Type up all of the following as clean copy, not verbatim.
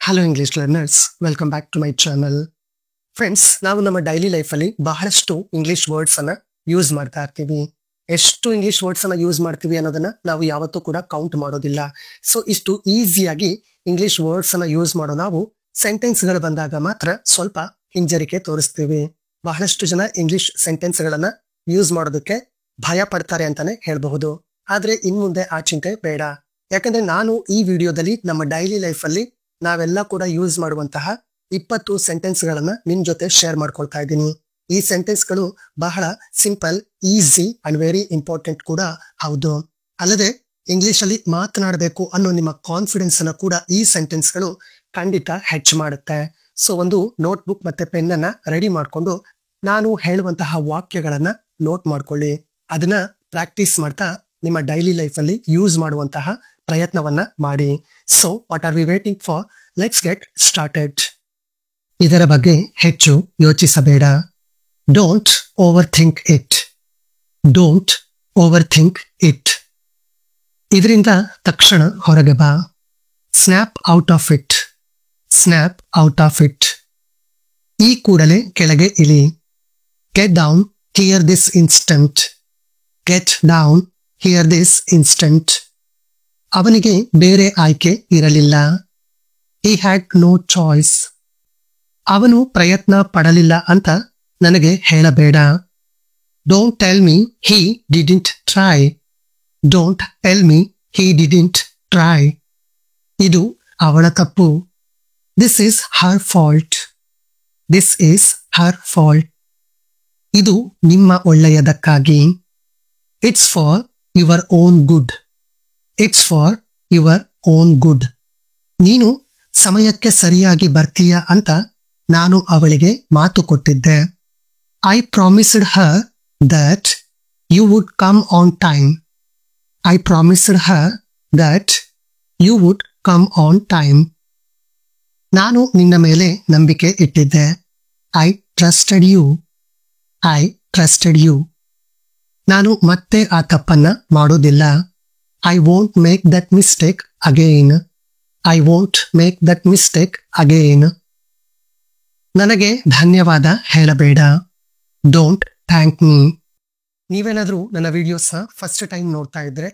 Hello English learners, welcome back to my channel. Friends, ನಾವು ನಮ್ಮ daily ಲೈಫಲ್ಲಿ ಬಹಳಷ್ಟು ಇಂಗ್ಲಿಷ್ ವರ್ಡ್ಸ್ ಅನ್ನ ಯೂಸ್ ಮಾಡ್ತಾ ಇರ್ತೀವಿ. ಎಷ್ಟು ಇಂಗ್ಲಿಷ್ ವರ್ಡ್ಸ್ ಅನ್ನ ಯೂಸ್ ಮಾಡ್ತೀವಿ ಅನ್ನೋದನ್ನ ನಾವು ಯಾವತ್ತೂ ಕೂಡ ಕೌಂಟ್ ಮಾಡೋದಿಲ್ಲ. ಸೊ ಇಷ್ಟು ಈಸಿಯಾಗಿ ಇಂಗ್ಲಿಷ್ ವರ್ಡ್ಸ್ ಅನ್ನ ಯೂಸ್ ಮಾಡೋ ನಾವು ಸೆಂಟೆನ್ಸ್ ಗಳು ಬಂದಾಗ ಮಾತ್ರ ಸ್ವಲ್ಪ ಹಿಂಜರಿಕೆ ತೋರಿಸ್ತೀವಿ. ಬಹಳಷ್ಟು ಜನ ಇಂಗ್ಲಿಷ್ ಸೆಂಟೆನ್ಸ್ ಗಳನ್ನ ಯೂಸ್ ಮಾಡೋದಕ್ಕೆ ಭಯ ಪಡ್ತಾರೆ ಅಂತಾನೆ ಹೇಳಬಹುದು. ಆದ್ರೆ ಇನ್ ಮುಂದೆ ಆ ಚಿಂತೆ ಬೇಡ. ಯಾಕಂದ್ರೆ ನಾನು ಈ ವಿಡಿಯೋದಲ್ಲಿ ನಮ್ಮ ಡೈಲಿ ಲೈಫ್ ಅಲ್ಲಿ ನಾವೆಲ್ಲ ಕೂಡ ಯೂಸ್ ಮಾಡುವಂತಹ 20 ಸೆಂಟೆನ್ಸ್ ಗಳನ್ನ ನಿಮ್ ಜೊತೆ ಶೇರ್ ಮಾಡ್ಕೊಳ್ತಾ ಇದ್ದೀನಿ. ಈ ಸೆಂಟೆನ್ಸ್ ಗಳು ಬಹಳ simple, easy and very important ಕೂಡ ಹೌದು. ಅಲ್ಲದೆ ಇಂಗ್ಲಿಷ್ ಅಲ್ಲಿ ಮಾತನಾಡಬೇಕು ಅನ್ನೋ ನಿಮ್ಮ ಕಾನ್ಫಿಡೆನ್ಸ್ ಅನ್ನ ಕೂಡ ಈ ಸೆಂಟೆನ್ಸ್ ಗಳು ಖಂಡಿತ ಹೆಚ್ಚು ಮಾಡುತ್ತೆ. ಸೊ ಒಂದು ನೋಟ್ ಬುಕ್ ಮತ್ತೆ ಪೆನ್ ಅನ್ನ ರೆಡಿ ಮಾಡ್ಕೊಂಡು ನಾನು ಹೇಳುವಂತಹ ವಾಕ್ಯಗಳನ್ನ ನೋಟ್ ಮಾಡ್ಕೊಳ್ಳಿ. ಅದನ್ನ ಪ್ರಾಕ್ಟೀಸ್ ಮಾಡ್ತಾ ನಿಮ್ಮ ಡೈಲಿ ಲೈಫ್ ಅಲ್ಲಿ ಯೂಸ್ ಮಾಡುವಂತಹ ಪ್ರಯತ್ನವನ್ನ ಮಾಡಿ. So what are we waiting for? Let's get started. ಇದರ ಬಗ್ಗೆ ಹೆಚ್ಚು ಯೋಚಿಸಬೇಡ. Don't overthink it. Don't overthink it. ಇದರಿಂದ ತಕ್ಷಣ ಹೊರಗೆ ಬಾ. Snap out of it. Snap out of it. ಈ ಕೂಡಲೇ ಕೆಳಗೆ ಇಳಿ. Get down here this instant. Get down here this instant. ಅವನಿಗೆ ಬೇರೆ ಆಯ್ಕೆ ಇರಲಿಲ್ಲ. He had no choice. ಅವನು ಪ್ರಯತ್ನ ಪಡಲಿಲ್ಲ ಅಂತ ನನಗೆ ಹೇಳಬೇಡ. Don't tell me he didn't try. Don't tell me he didn't try. ಇದು ಅವಳ ತಪ್ಪು. This is her fault. This is her fault. ಇದು ನಿಮ್ಮ ಒಳ್ಳೆಯದಕ್ಕಾಗಿ. It's for your own good. It's for your own good. ನೀನು ಸಮಯಕ್ಕೆ ಸರಿಯಾಗಿ ಬರ್ತೀಯ ಅಂತ ನಾನು ಅವಳಿಗೆ ಮಾತು ಕೊಟ್ಟಿದ್ದೆ. I promised her that you would come on time. I promised her that you would come on time. ನಾನು ನಿನ್ನ ಮೇಲೆ ನಂಬಿಕೆ ಇಟ್ಟಿದ್ದೆ. I trusted you. I trusted you. ನಾನು ಮತ್ತೆ ಆ ತಪ್ಪನ್ನ ಮಾಡೋದಿಲ್ಲ. I won't make that mistake again. I won't make that mistake again. ನನಗೆ ಧನ್ಯವಾದ ಹೇಳಬೇಡ. Don't thank me. ನೀವೇನಾದ್ರೂ ನನ್ನ ವಿಡಿಯೋಸ್ನ ಫಸ್ಟ್ ಟೈಮ್ ನೋಡ್ತಾ ಇದ್ರೆ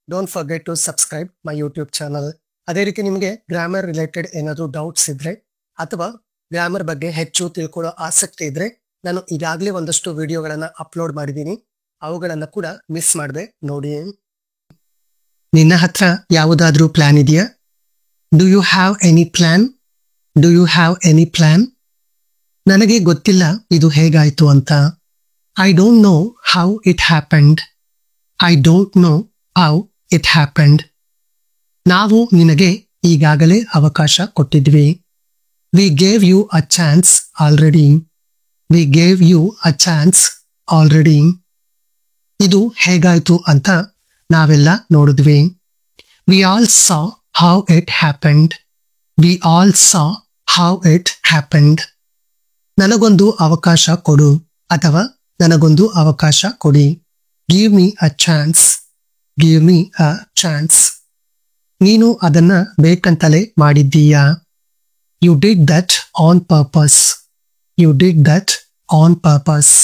don't forget to subscribe my YouTube channel. ಅದೇ ರೀತಿ ನಿಮಗೆ ಗ್ರಾಮರ್ ರಿಲೇಟೆಡ್ ಏನಾದರೂ ಡೌಟ್ಸ್ ಇದ್ರೆ ಅಥವಾ ಗ್ರಾಮರ್ ಬಗ್ಗೆ ಹೆಚ್ಚು ತಿಳ್ಕೊಳ್ಳೋ ಆಸಕ್ತಿ ಇದ್ರೆ ನಾನು ಈಗಾಗಲೇ ಒಂದಷ್ಟು ವಿಡಿಯೋಗಳನ್ನ ಅಪ್ಲೋಡ್ ಮಾಡಿದ್ದೀನಿ. ಅವುಗಳನ್ನ ಕೂಡ ಮಿಸ್ ಮಾಡದೆ ನೋಡಿ. ನಿನ್ನ ಹತ್ರ ಯಾವುದಾದ್ರೂ ಪ್ಲಾನ್ ಇದೆಯಾ? Do you have any plan? Do you have any plan? ನನಗೆ ಗೊತ್ತಿಲ್ಲ ಇದು ಹೇಗಾಯ್ತು ಅಂತ. I don't know how it happened. I don't know how it happened. ನಾವು ನಿನಗೆ ಈಗಾಗಲೇ ಅವಕಾಶ ಕೊಟ್ಟಿದ್ವಿ. We gave you a chance already. We gave you a chance already. ಇದು ಹೇಗಾಯ್ತು ಅಂತ ನಾವೆಲ್ಲ ನೋಡಿದ್ವಿ. We all saw how it happened. We all saw how it happened. ನನಗೊಂದು ಅವಕಾಶ ಕೊಡು ಅಥವಾ ನನಗೊಂದು ಅವಕಾಶ ಕೊಡಿ. Give me a chance. Give me a chance. ನೀನು ಅದನ್ನ ಬೇಕಂತಲೇ ಮಾಡಿದ್ದೀಯಾ? You did that on purpose. You did that on purpose.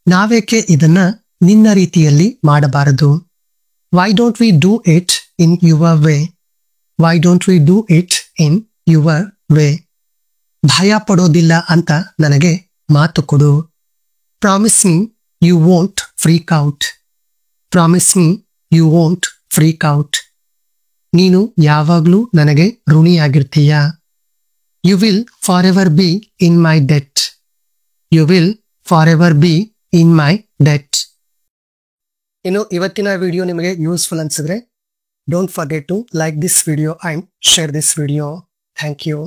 ನಾವೇಕೆ ಇದನ್ನ ನಿನ್ನ ರೀತಿಯಲ್ಲಿ ಮಾಡಬಾರದು? Why don't we do it in your way? Why don't we do it in your way? ಭಯ ಪಡೋದಿಲ್ಲ ಅಂತ ನನಗೆ ಮಾತು ಕೊಡು. Promise me you won't freak out. Promise me you won't freak out. ನೀನು ಯಾವಾಗ್ಲೂ ನನಗೆ ಋಣಿಯಾಗಿರ್ತೀಯಾ? You will forever be in my debt. You will forever be in my debt. ಇನ್ನು ಇವತ್ತಿನ ವಿಡಿಯೋ ನಿಮಗೆ ಯೂಸ್ಫುಲ್ ಅನ್ಸಿದ್ರೆ don't forget to like this video and share this video. Thank you.